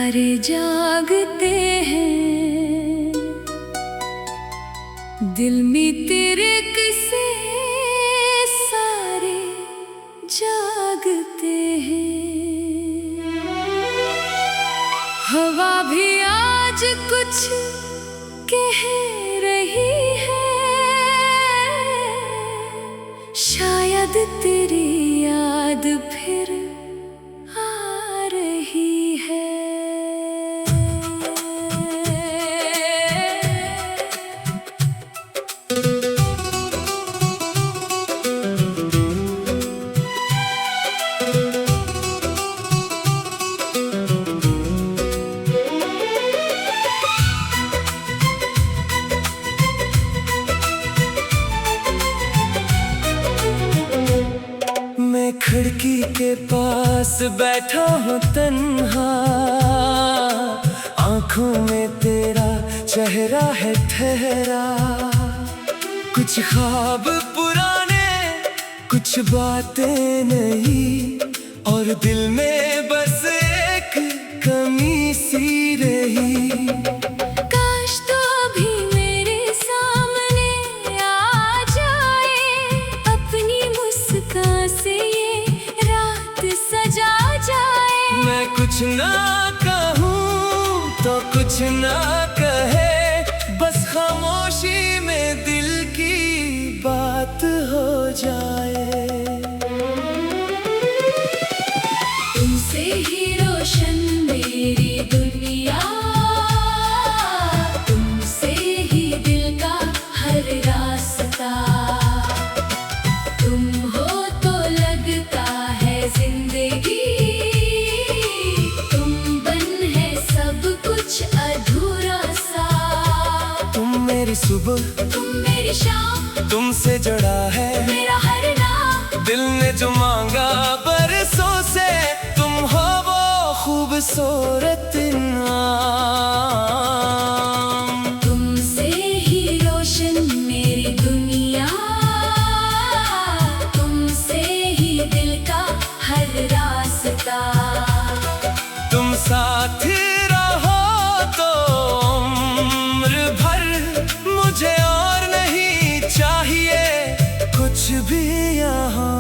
तारे जागते हैं, दिल में तेरे किस्से सारे जागते हैं। हवा भी आज कुछ कह रही है, शायद तेरी याद फिर आ रही है। खिड़की के पास बैठा हूँ तन्हा, आंखों में तेरा चेहरा है ठहरा। कुछ ख्वाब पुराने, कुछ बातें नहीं, और दिल में बस एक कमी सी रही। काश तो अभी मेरे सामने आ जाए, अपनी मुस्कान से सजा जाए। मैं कुछ ना कहूँ तो कुछ ना कहे, बस खामोशी में दिल की बात हो जाए। तुमसे ही रोशन मेरी दुनिया, तुमसे ही दिल का हर रास्ता। तुम हो तो लगता है जिंदगी, तुम बन है सब कुछ अधूरा सा। तुम मेरी सुबह, तुम मेरी शाम, तुमसे जुड़ा है मेरा हर नाम। दिल ने जो मांगा बरसों से, तुम हो वो खूबसूरत नाम। तुमसे ही रोशन मेरी दुनिया, तुमसे ही दिल का हर रास्ता। तुम साथ रहो तो उम्र भर, मुझे और नहीं चाहिए कुछ भी यहाँ।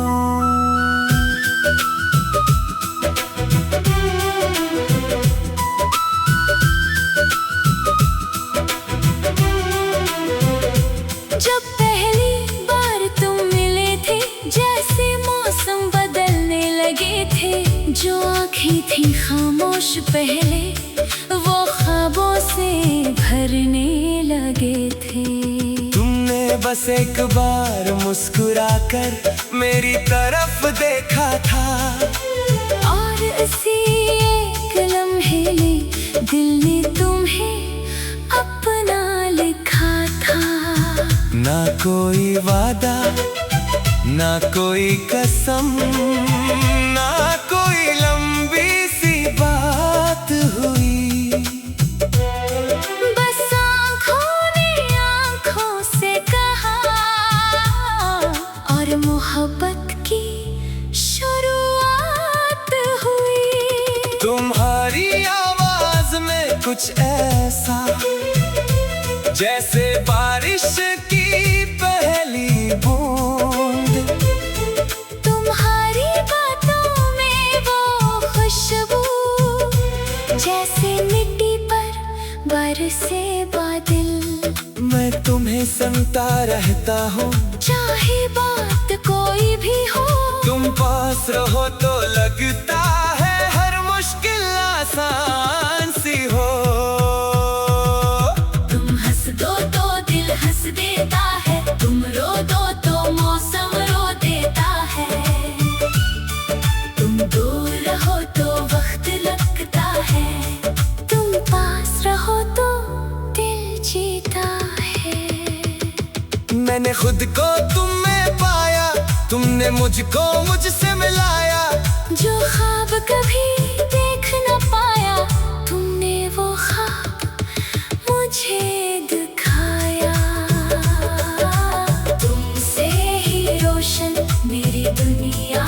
जब पहली बार तुम मिले थे, जैसे मौसम बदलने लगे थे। जो आँखें थी खामोश पहले, वो ख्वाबों से भरने लगे थे। तुमने बस एक बार मुस्कुराकर मेरी तरफ देखा था, और इसी एक लम्हे में दिल ने तुम्हें अपना लिखा था। ना कोई वादा, ना कोई कसम, ना कोई लंबी सी बात हुई। बस आँखों ने आँखों से कहा, और मोहब्बत की शुरुआत हुई। तुम्हारी आवाज में कुछ ऐसा, जैसे बारिश की पहली बूंद। तुम्हारी बातों में वो खुशबू, जैसे मिट्टी पर बरसे बादल। मैं तुम्हें सुनता रहता हूँ, चाहे बात कोई भी हो। तुम पास रहो तो लगता है हर मुश्किल आसान सी हो। तुम हंस दो तो दिल हंस देता है, तुम रो दो तो मौसम रो देता है। तुम दूर रहो तो वक्त लगता है, तुम पास रहो तो दिल जीता है। मैंने खुद को तुम में पाया, तुमने मुझको मुझसे मिलाया। जो ख्वाब कभी देख न पाया, तुमने वो ख्वाब मुझे दिखाया। तुमसे ही रोशन मेरी दुनिया,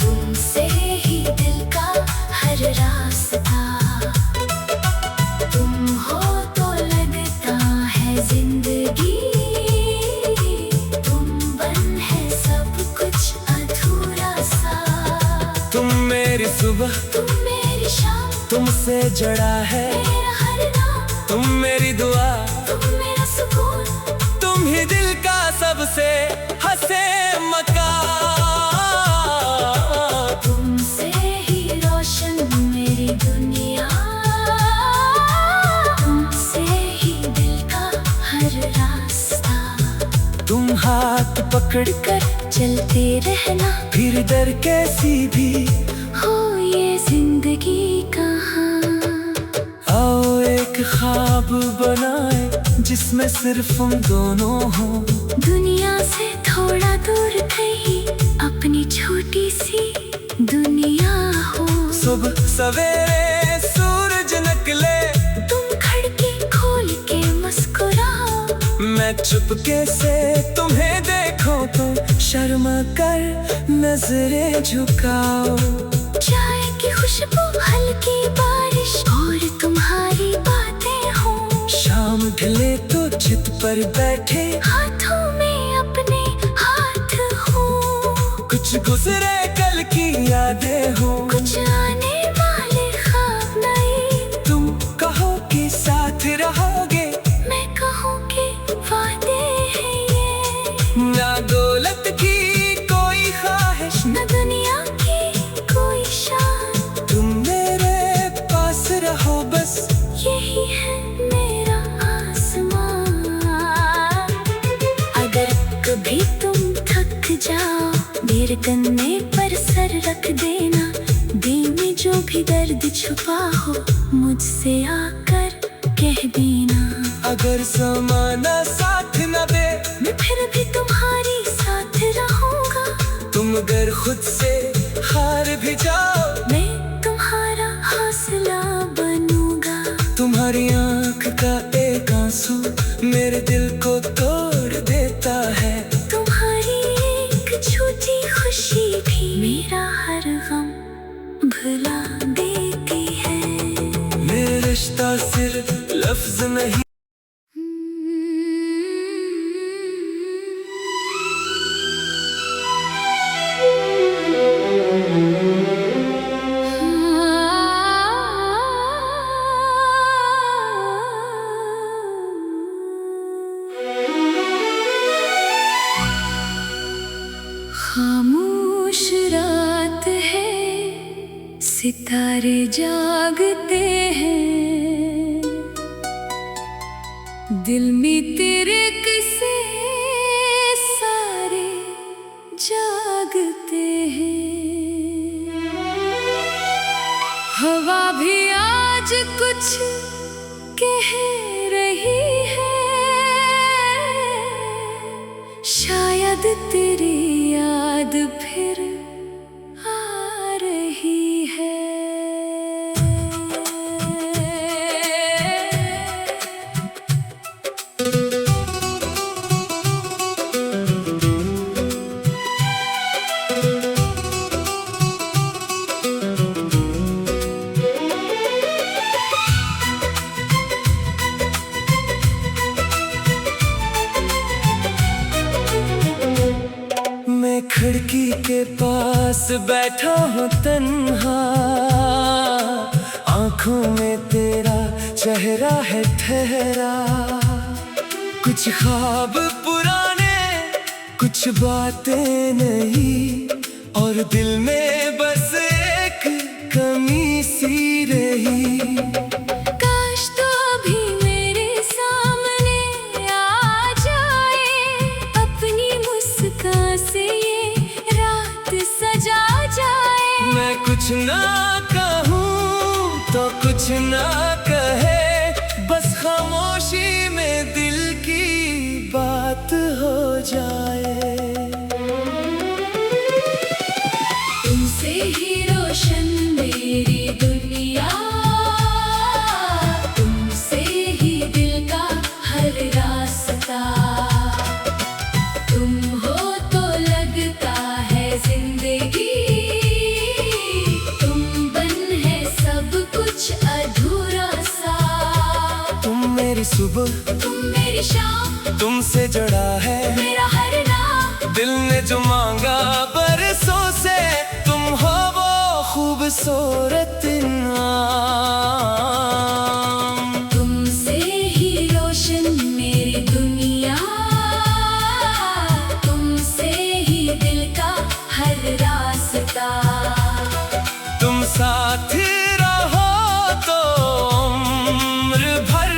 तुमसे ही दिल का हर रात। सुबह तुम मेरी शाम, तुमसे जड़ा है मेरा हर नाम, तुम मेरी दुआ, तुम मेरा सुकून, तुम ही दिल का सबसे हंसे मकान। तुमसे ही रोशन मेरी दुनिया, तुमसे ही दिल का हर रास्ता। तुम हाथ पकड़ कर चलते रहना, फिर डर कैसी भी हो ये जिंदगी कहाँ। आओ एक ख्वाब बनाए जिसमें सिर्फ हम दोनों हो। दुनिया से थोड़ा दूर कहीं अपनी छोटी सी दुनिया हो। सुबह सवेरे सूरज निकले, तुम खिड़की खोल के मुस्कुराओ, मैं चुपके से तुम्हें देखो तो शर्मा कर नजरें झुकाओ। चाय की खुशबू, हल्की बारिश और तुम्हारी बातें हो। शाम ढले तो चित पर बैठे, हाथों में अपने हाथ हो। कुछ गुजरे कल की यादें हो, कुछ आने वाले ख्वाब नए। तुम कहो कि साथ रहोगे, मैं कहूँ कि वादे हैं ये। ना दौलत की कोई ख्वाहिश, न दुनिया की कोई शान, तुम मेरे पास रहो बस। यही है मेरा आसमान। अगर कभी तुम थक जाओ, मेरे कंधे पर सर रख देना। दिल में जो भी दर्द छुपा हो, मुझसे आकर कह देना। अगर ज़माना साथ न दे, मैं फिर भी तुम्हारी साथ रहूंगा। तुम अगर खुद से हार भी जाओ, मैं तुम्हारा हौसला बनूंगा। तुम्हारी आंख का एक आंसू मेरे दिल को तोड़ देता है। तुम्हारी एक छोटी खुशी भी मेरा हर गम भुला देती है। मेरा रिश्ता सिर्फ लफ्ज नहीं, खामोश रात है, सितारे जागते हैं। दिल में तेरे किस्से सारे जागते हैं। हवा भी आज कुछ कह रही है, शायद तेरी याद फिर आ रही है। मैं खिड़की के पास बैठा हूँ तन्हा, आंखों में तेरा चेहरा है ठहरा। कुछ ख्वाब पुराने, कुछ बातें नहीं, और दिल में बस एक कमी सी रही। काश तो भी मेरे सामने आ जाए, अपनी मुस्कान से ये रात सजा जाए। मैं कुछ ना कहूँ तो कुछ ना कहे, बस खामोशी में दिल की बात हो जाए। तुमसे ही रोशन मेरी दुनिया, तुमसे ही दिल का हर रास्ता। तुम हो तो लगता है जिंदगी, तुम बन है सब कुछ अधूरा सा। तुम मेरी सुबह, तुम मेरी शाम, तुमसे जड़ा है मेरा हर नाम। दिल ने जो मांगा बरसों से, तुम हो वो खूबसूरत नाम। तुमसे ही रोशन मेरी दुनिया, तुमसे ही दिल का हर रास्ता। तुम साथ रहो तो उम्र भर,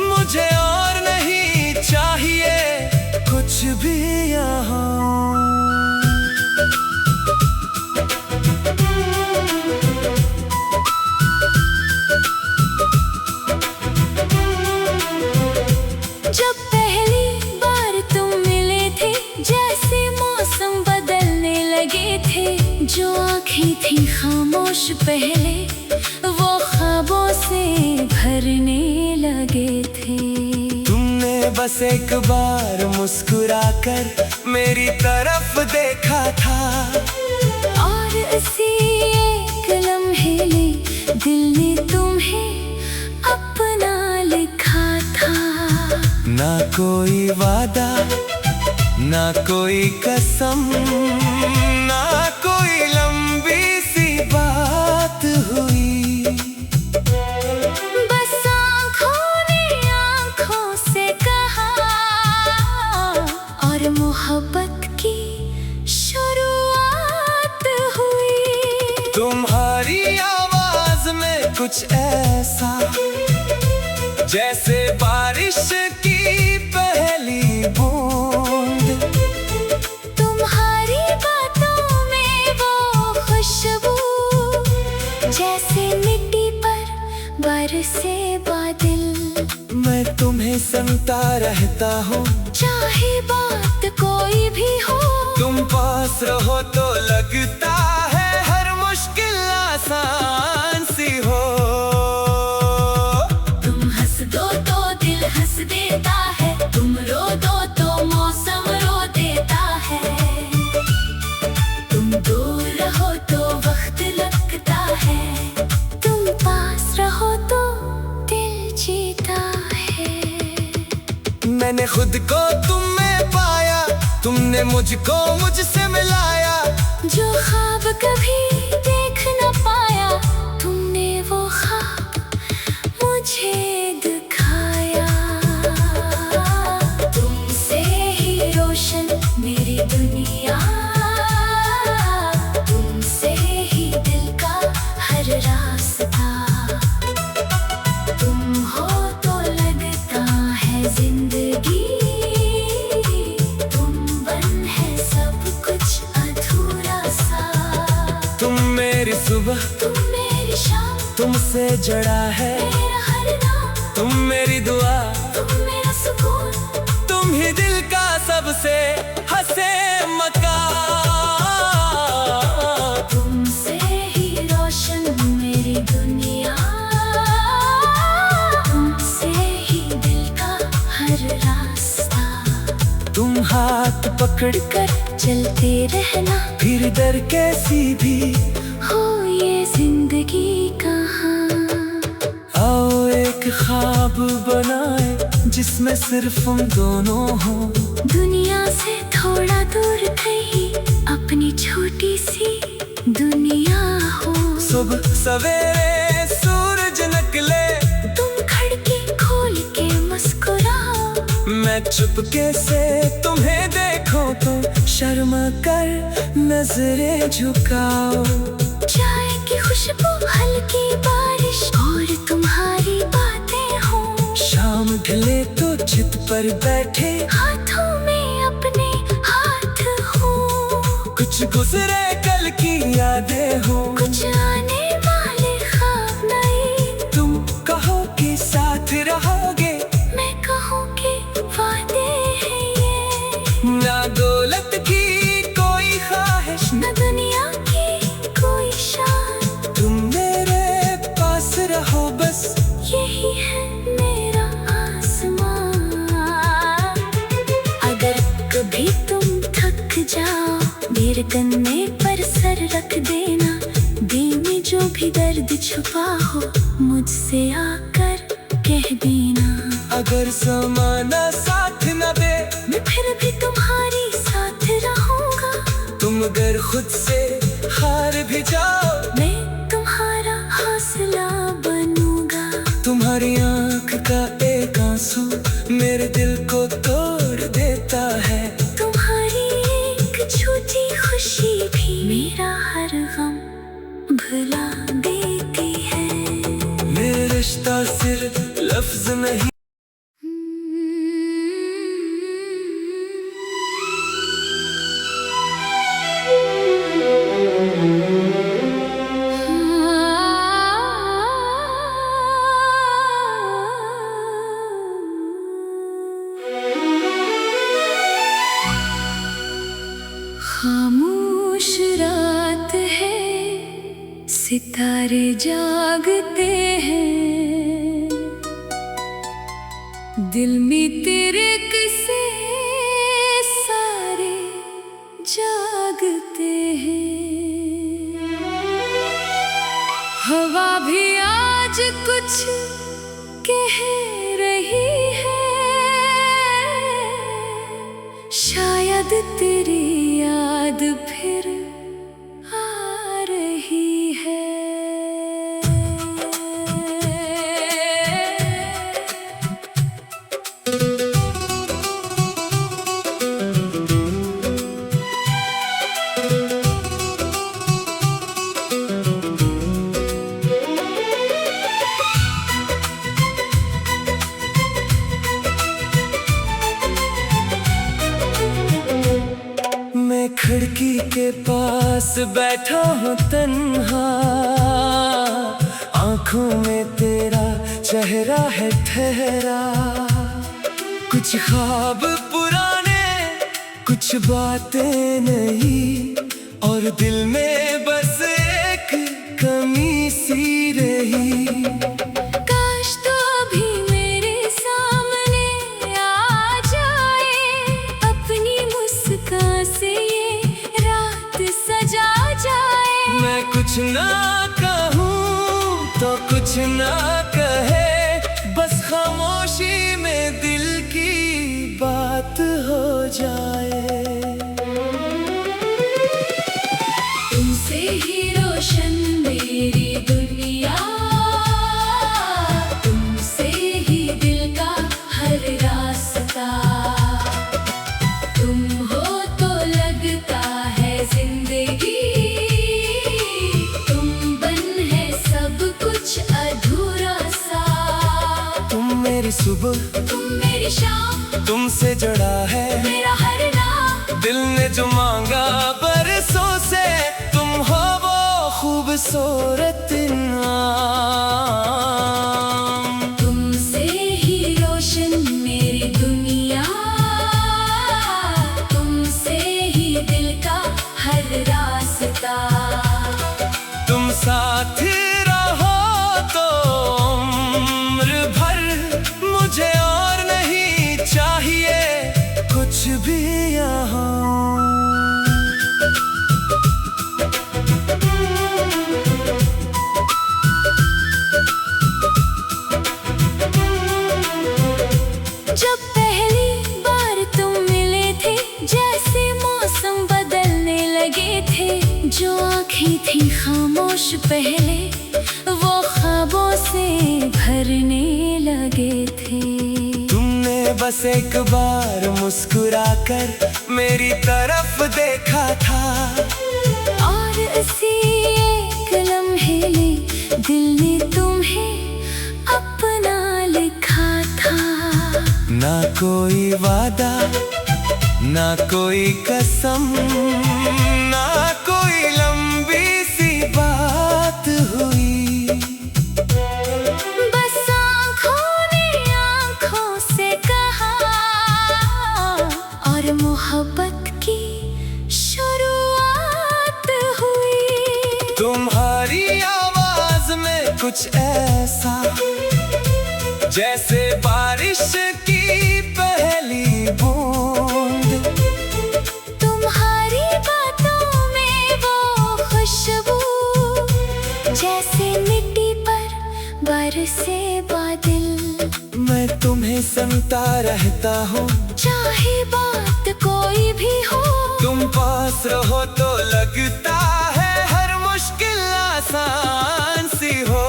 मुझे और नहीं चाहिए कुछ भी यहाँ। जब पहली बार तुम मिले थे, जैसे मौसम बदलने लगे थे। जो आँखें थी खामोश पहले, वो ख्वाबों से भरने लगे थे। तुमने बस एक बार मुस्कुराकर मेरी तरफ देखा था, और इसी एक लम्हे में दिल ने तुम्हें अपना लिखा था। ना कोई वादा, ना कोई कसम, ना कोई लंबी सी बात हुई। बस आँखों ने आँखों से कहा, और मोहब्बत की शुरुआत हुई। तुम्हारी आवाज में कुछ ऐसा, जैसे बारिश की पहली बूंद। तुम्हारी बातों में वो खुशबू, जैसे मिट्टी पर बरसे बादल। मैं तुम्हें सुनता रहता हूँ, चाहे बात कोई भी हो। तुम पास रहो तो लगता है हर मुश्किल आसान सी हो। तुम हंस दो तो दिल हंस देता है, तुम रो दो तो मौसम रो देता है। तुम दूर रहो तो वक्त लगता है, तुम पास रहो तो दिल जीता है। मैंने खुद को तुम में पाया, तुमने मुझको मुझसे मिलाया। जो ख्वाब कभी देख न पाया, तुमने वो ख्वाब मुझे दिखाया। तुमसे ही रोशन मेरी दुनिया, तुमसे ही दिल का हर रास्ता। तुम हो तो लगता है जिंदगी, तुम बन है सब कुछ अधूरा सा। तुम मेरी सुबह, तुम मेरी शाम, तुमसे जड़ा है मेरा हर नाम। तुम मेरी दुआ, तुम मेरा सुकून, तुम ही दिल का सबसे हंसे मकान। तुमसे ही रोशन मेरी दुनिया, तुमसे ही दिल का हर रास्ता। तुम हाथ पकड़ कर चलते रहना, फिर डर कैसी भी हो ये जिंदगी कहाँ। आओ एक ख्वाब बनाए, जिसमें सिर्फ हम दोनों हो। दुनिया से थोड़ा दूर कहीं अपनी छोटी सी दुनिया हो। सुबह सवेरे सूरज निकले, तुम खिड़की खोल के मुस्कुराओ। मैं चुपके से तुम्हें देखूं तो शर्मा कर नजरें झुकाओ। चाय की खुशबू, हल्की बारिश और तुम्हारी बातें हो। शाम ढले तो छत पर बैठे, हाथों में अपने हाथ हो। कुछ गुजरे कल की यादें हो। कुछ आने वाले ख्वाब नए, तुम कहो कि साथ रहोगे, मैं कहूँ कि वादे हैं ये। ना दौलत की कोई ख्वाहिश, न दुनिया की कोई शान, तुम मेरे पास रहो बस। यही है मेरा आसमान। अगर कभी तुम थक जाओ, मेरे कंधे पर सर रख देना। दिल में जो भी दर्द छुपा हो, मुझसे आकर कह देना। अगर ज़माना साथ न दे, मैं फिर भी तुम्हारी साथ रहूंगा। तुम अगर खुद से हार भी जाओ मैं तुम्हारा हौसला बनूंगा। तुम्हारी आंख का एक आंसू मेरे दिल को तोड़ देता है। तुम्हारी एक छोटी खुशी भी मेरा हर गम भुला देती है। मेरा रिश्ता सिर्फ लफ्ज नहीं खामोश रात है, सितारे जागते हैं, दिल में तेरे किस्से सारे जागते हैं। हवा भी आज कुछ कह रही है, शायद तेरी याद फिर आ रही है। मैं खिड़की के पास बैठा हूँ तन्हा, आंखों में तेरा चेहरा है ठहरा। कुछ ख्वाब पुराने, कुछ बातें नहीं, और दिल में बस एक कमी सी रही। काश तो भी मेरे सामने आ जाए, अपनी मुस्कान से ये रात सजा जाए। मैं कुछ ना कहूँ तो कुछ ना कहे, बस खामोशी में दिल की बात हो जाए। तुमसे ही रोशन मेरी दुनिया, तुमसे ही दिल का हर रास्ता। तुम हो तो लगता है जिंदगी, तुम बन है सब कुछ अधूरा सा। तुम मेरी सुबह, तुम मेरी शाम, तुमसे जुड़ा है मेरा हर नाम। दिल ने जो मांगा बरसों से, तुम हो वो खूबसूरत नाम। तुमसे ही रोशन मेरी दुनिया, तुमसे ही दिल का हर रास्ता। तुम साथ रहो तो उम्र भर, मुझे और नहीं चाहिए कुछ भी यहाँ। जब पहली बार तुम मिले थे, जैसे मौसम बदलने लगे थे। जो आँखें थी खामोश पहले, वो ख्वाबों से भरने लगे थे। तुमने बस एक बार मुस्कुराकर मेरी तरफ देखा था, और इसी एक लम्हे में दिल ने तुम्हें अपना लिखा था। ना कोई वादा, ना कोई कसम, ना कोई लंबी सी बात हुई। बस आँखों ने आँखों से कहा, और मोहब्बत की शुरुआत हुई। तुम्हारी आवाज में कुछ ऐसा, जैसे बारिश की पहली बूंद। तुम्हारी बातों में वो खुशबू, जैसे मिट्टी पर बरसे बादल। मैं तुम्हें सुनता रहता हूँ, चाहे बात कोई भी हो। तुम पास रहो तो लगता है आसान सी हो।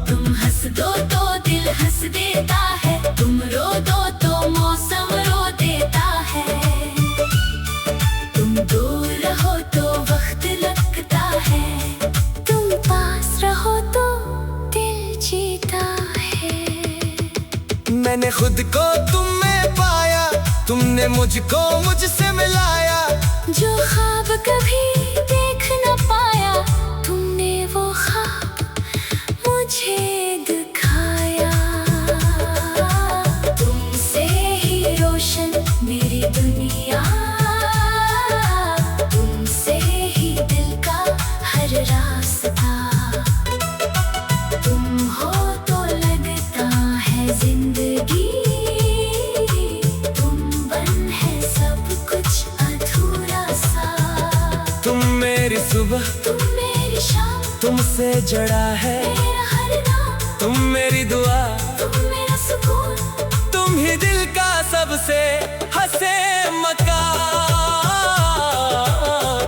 तुम हंस दो तो दिल हंस देता है, तुम रो दो तो मौसम रो देता है। तुम दूर रहो तो वक्त लगता है, तुम पास रहो तो दिल जीता है। मैंने खुद को तुम में पाया, तुमने मुझको मुझसे मिलाया। जो ख्वाब कभी देख न पाया, तुमने वो ख्वाब मुझे दिखाया। तुमसे ही रोशन मेरी दुनिया, तुमसे ही दिल का हर रास्ता। तुम हो तो लगता है जिंदगी, तुम बन है सब कुछ अधूरा सा। तुम मेरी सुबह, तुम मेरी शाम, तुमसे जड़ा है मेरा हर नाम। तुम मेरी दुआ, तुम मेरा सुकून, तुम ही दिल का सबसे हंसे मकान।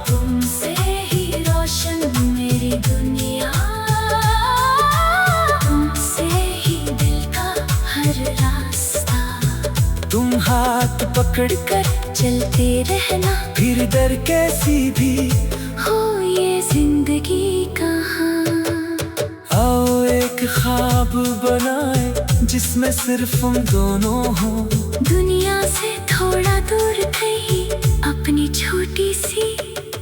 तुमसे ही रोशन मेरी दुनिया, तुमसे ही दिल का हर रास्ता। तुम हाथ पकड़ कर चलते रहना, फिर डर कैसी भी हो ये जिंदगी कहाँ। आओ एक ख्वाब बनाए जिसमें सिर्फ हम दोनों हो। दुनिया से थोड़ा दूर कहीं अपनी छोटी सी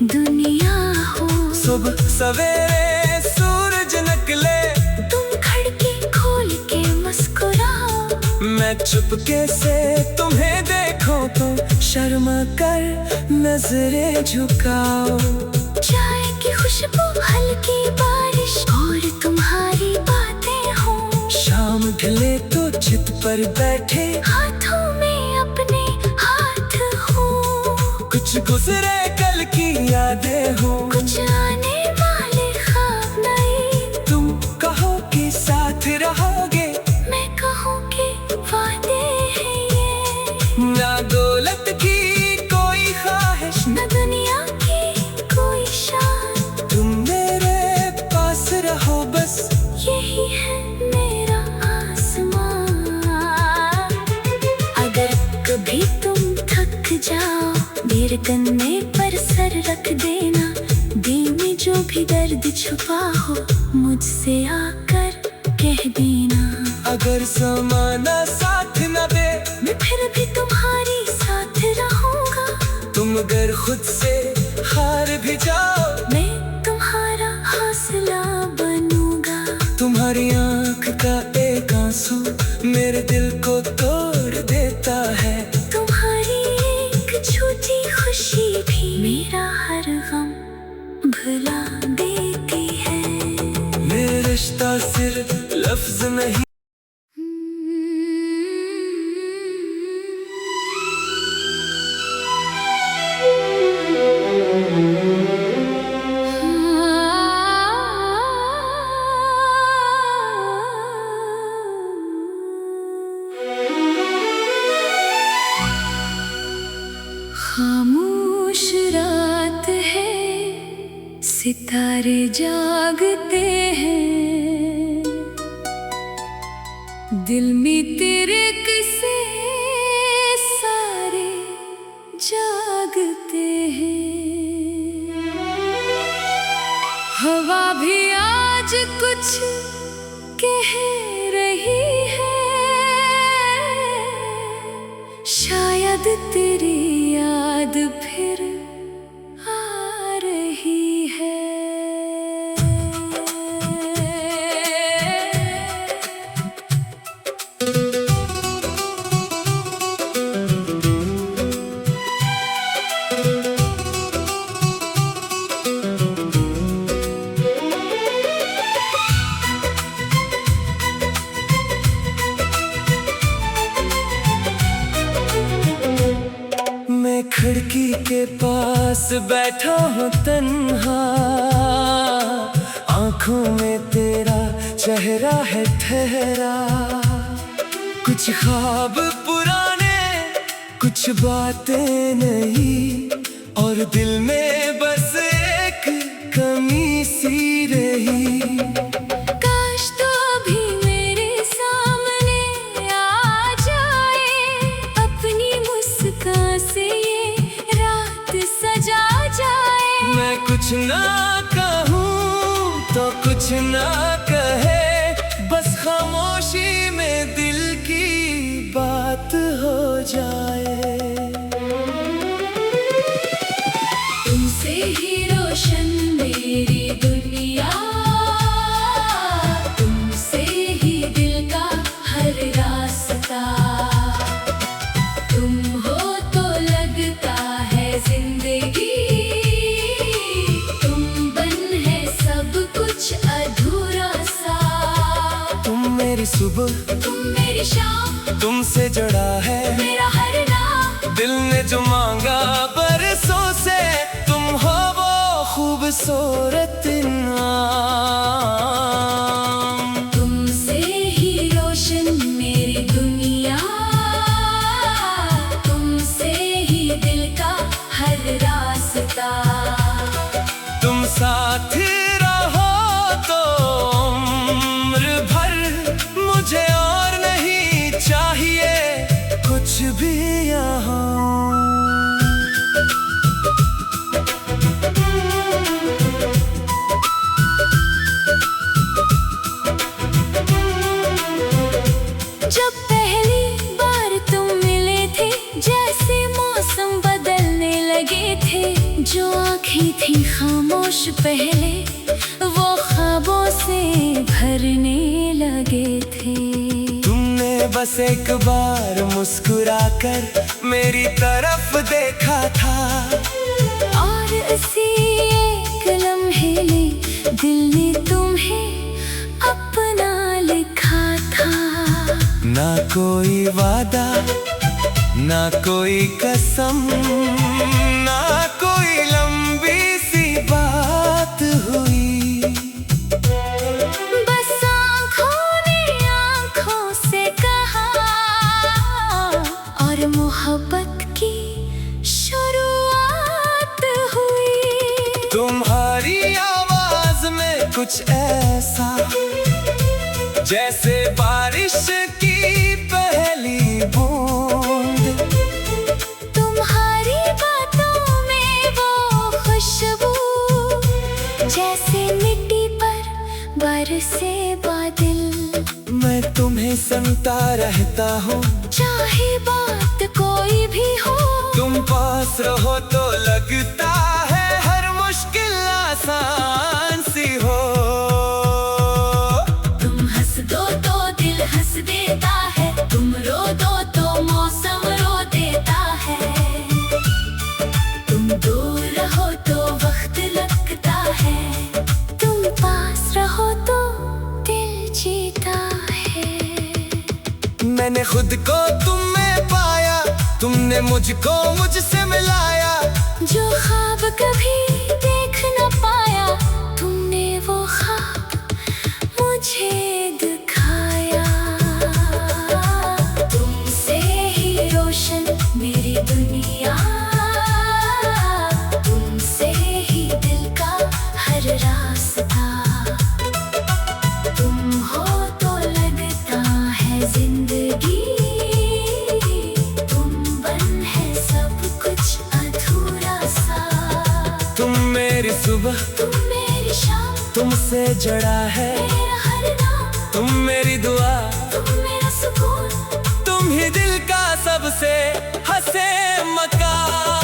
दुनिया हो। सुबह सवेरे सूरज निकले, तुम खिड़की खोल के मुस्कुराओ। मैं चुपके से तुम्हें देखूं तो शर्मा कर नजरें झुकाओ। चाय की खुशबू, हल्की बारिश और तुम्हारी बातें हो। शाम ढले तो छत पर बैठे, हाथों में अपने हाथ हो। कुछ गुजरे कल की यादें हो। कुछ आने वाले ख्वाब नए, तुम कहो कि साथ रहोगे, मैं कहूँ कि वादे हैं ये। ना दौलत की कोई ख्वाहिश, न दुनिया की कोई शान, तुम मेरे पास रहो बस। यही है मेरा आसमान। अगर कभी तुम थक जाओ, मेरे कंधे पर सर रख देना। दिल में जो भी दर्द छुपा हो, मुझसे आकर कह देना। अगर ज़माना साथ न दे, मैं फिर भी तुम्हारी साथ रहूंगा। तुम अगर खुद से हार भी जाओ, मैं तुम्हारा हौसला बनूंगा। तुम्हारी आंख का एक आंसू मेरे दिल को तोड़ देता है। तुम्हारी एक छोटी खुशी भी मेरा हर गम भुला देती है। मेरा रिश्ता सिर्फ लफ्ज नहीं, खामोश रात है, सितारे जागते हैं। दिल में तेरे किस्से सारे जागते हैं। हवा भी आज कुछ कह रही है, शायद तेरी याद फिर आ रही है। मैं खिड़की के पास बैठा हूँ तन्हा, आंखों में तेरा चेहरा है ठहरा। कुछ ख्वाब पुराने, कुछ बातें नहीं, और दिल में बस एक कमी सुनती रही। काश तो अभी मेरे सामने आ जाए, अपनी मुस्कान से ये रात सजा जाए। मैं कुछ ना कहूँ तो कुछ ना कहे, बस खामोशी में दिल की बात हो जाए। तुमसे ही रोशन मेरी दुनिया, तुमसे ही दिल का हर रास्ता। तुम हो तो लगता है जिंदगी, तुम बन है सब कुछ अधूरा सा। तुम मेरी सुबह, तुम मेरी शाम, तुमसे जुड़ा है मेरा हर नाम। दिल ने जो मांगा बरसों से, तुम हो वो खूबसूरत नाम। तुमसे ही रोशन मेरी दुनिया, तुमसे ही दिल का हर रास्ता। तुम साथ रहो तो उम्र भर, मुझे और नहीं चाहिए कुछ भी यहाँ। जब पहली बार तुम मिले थे, जैसे मौसम बदलने लगे थे। जो आँखें थी खामोश पहले, वो ख्वाबों से भरने लगे थे। तुमने बस एक बार मुस्कुराकर मेरी तरफ देखा था, और इसी एक लम्हे में दिल ने तुम्हें अपना लिखा था। ना कोई वादा, ना कोई कसम, ना कोई लंबी सी बात हुई। बस आँखों ने आँखों से कहा, और मोहब्बत की शुरुआत हुई। तुम्हारी आवाज में कुछ ऐसा, जैसे बारिश की पहली बूंद। तुम्हारी बातों में वो खुशबू, जैसे मिट्टी पर बरसे बादल। मैं तुम्हें सुनता रहता हूँ, चाहे बात कोई भी हो। तुम पास रहो तो लगता है हर मुश्किल आसान सी हो। तुम हंस दो तो दिल हंस देता है, तुम रो दो तो मौसम रो देता है। तुम दूर रहो तो वक्त लगता है, तुम पास रहो तो दिल जीता है। मैंने खुद को तुम में पाया, तुमने मुझको मुझसे मिलाया। जो ख्वाब कभी देख न पाया, तुमने वो ख्वाब मुझे दिखाया। तुमसे ही रोशन मेरी दुनिया, तुमसे ही दिल का हर रास्ता। तुम हो तो लगता है जिंदगी, तुम बन है सब कुछ अधूरा सा। तुम मेरी सुबह, तुम मेरी शाम, तुमसे जड़ा है मेरा हर नाम। तुम मेरी दुआ, तुम मेरा सुकून, तुम ही दिल का सबसे हंसे मकान।